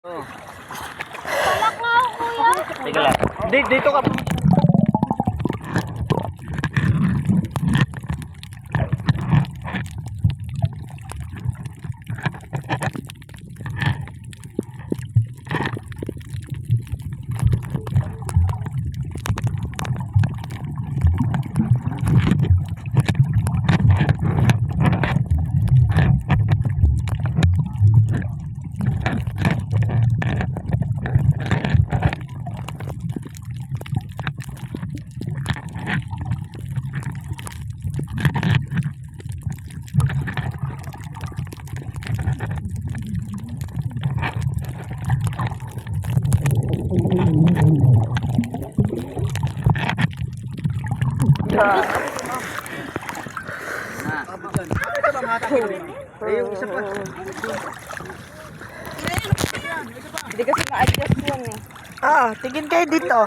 Oh. Talak nga ako, kuya. Teka lang. Dito ka. Hindi kasi ma-adjust yan eh. Ah, tingin kayo dito.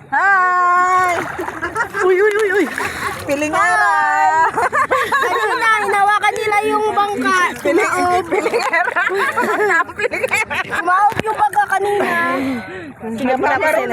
Hi! Uy, uy, uy, uy. Pilingera! Kanina, hinawakan nila yung bangka. Pilingera! Pilingera! Sumaob yung bangka kanina. Sige pa na rin.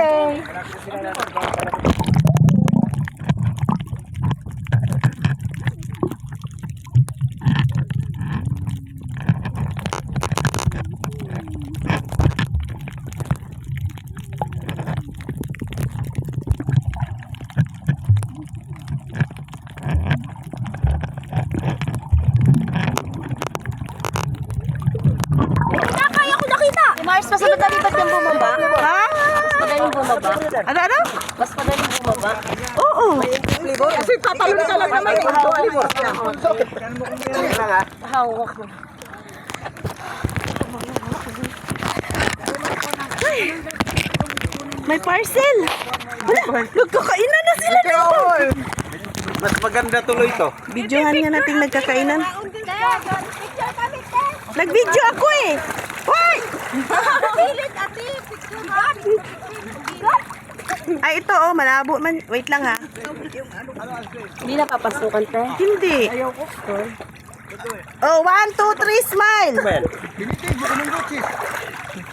Kaya ko nakita. Si Mars, mas madali ba't yung bumaba? Ha? Mas madaling bumaba? Ano, ano? Mas madaling bumaba? Oo. Kasi tatalon ka lang naman. Hawak mo. May parcel. Wala, nagkakainan na sila dito. Mas maganda tuloy to. Videohan nga natin nagkakainan. Nag-video ako eh. Hoy! Pilit, ate. Ay, ito oh, malabo man. Wait lang ha. Hindi napapasukan, te. Hindi. Oh, 1, 2, 3, smile. Well,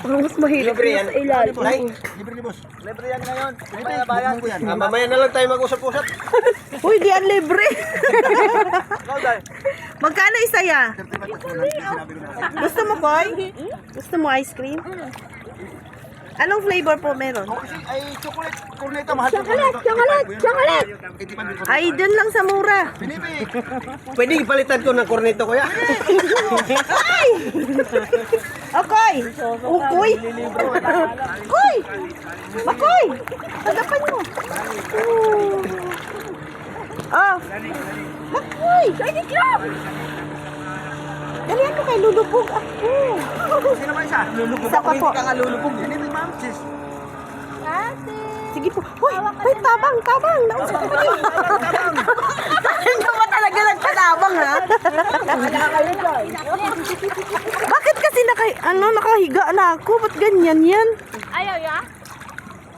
Mas mahirap libre yan. sa ilalim. Libre ni boss. Libre yan ngayon. Libre na bayan. Mamaya na lang tayo mag-usap-usap. Uy, di yan libre. Ikaw dahil. Magkano isa ya? Gusto mo, Koy? Gusto mo ice cream? Anong flavor po meron? Ay, chocolate. Corneta, mahal. Chocolate! Ay, dun lang sa mura. Pwede ipalitan ko ng corneto ko ya. Ay! Okay. Ukoy. Koy! Makoy! Tagapan mo. Oh. Makoy! Dali ka! Dali ako kay lulubog ako. Sino ba isa? Lulubog Isa pa po. Hindi ka nga lulubog. Hindi ni ma'am, sis. Ate! Sige po. Hoy, hoy, tabang, tabang. Nausap ko rin. Saan ka ba talaga nagtatabang, ha? Bakit kasi nakahiga na ako? Ba't ganyan yan? Ayaw ya?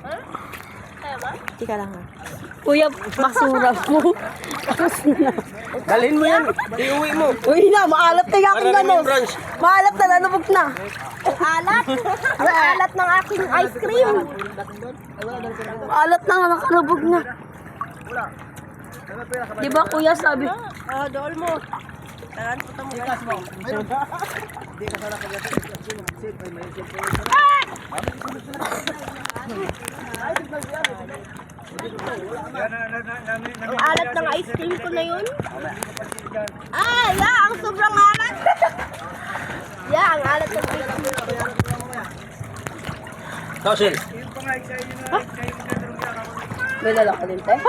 Huh? Ayaw ba? Tika lang, ha? Kuya, masura mo. Dalhin mo yan. Iuwi mo. Uy na, maalat na yung aking Para ganos. remembrance. Maalat na, lalubog na. Alat? Ang alat ng aking ice cream. Maalat na, nakalubog na. Di ba kuya sabi? Oh, dool mo. Taran po mo ice cream. Ang alat ng ice cream ko na yun. Ah, yeah, ang sobrang alat. Yeah, ang alat ng ice cream ko. Tosil. May lalaki din tayo.